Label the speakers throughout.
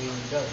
Speaker 1: pakinggan.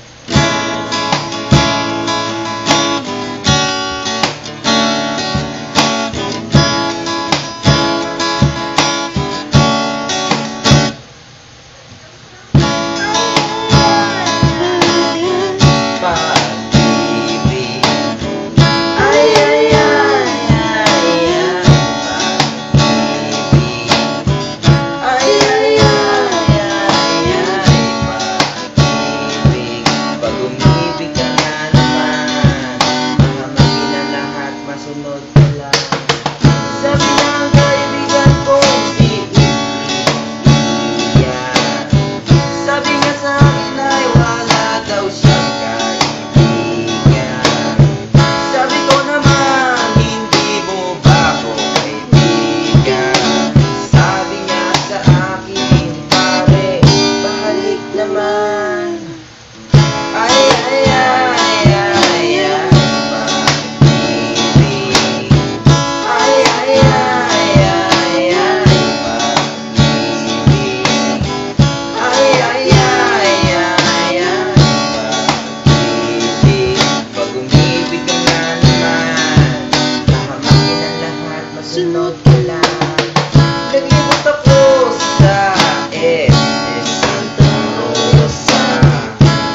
Speaker 2: Sunod ka lang. Naglibot ako sa Santa Rosa.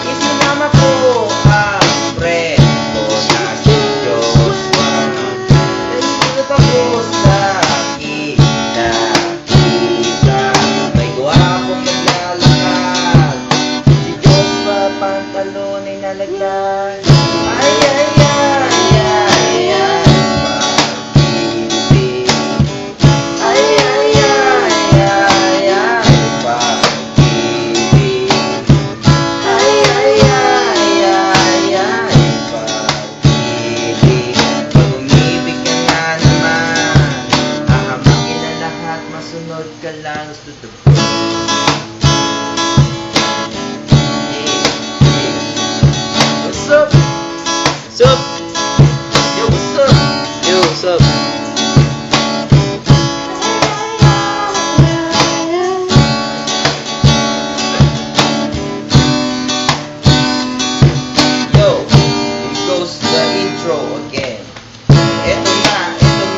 Speaker 2: Isinama ko ang friend ko na si Joshua. Naglibot ako sa kita. May gwapong naglalakad. Si Joshua pantalon ay nalaglag. Ay, ay, ay, ay, ay. Sunod ka lang to the point. What's up?
Speaker 1: What's up?
Speaker 2: Yo, what's up?
Speaker 1: Yo, what's up?
Speaker 2: Yo, here goes the intro again. Eto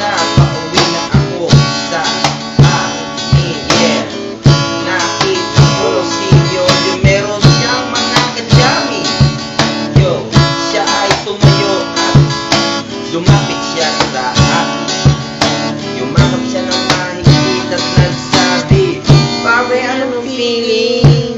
Speaker 2: na, pauwi na ako sa akin, yeah. Nakita ko si Yoyo, meron siyang mga kadyami. Yo, siya ay tumayo at lumapit siya sa akin. Yumakap siya ng mahigpit at nagsabi, pare, anong feeling?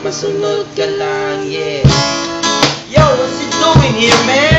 Speaker 2: Masunod ka lang, yeah. Yo, what's you doing here, man?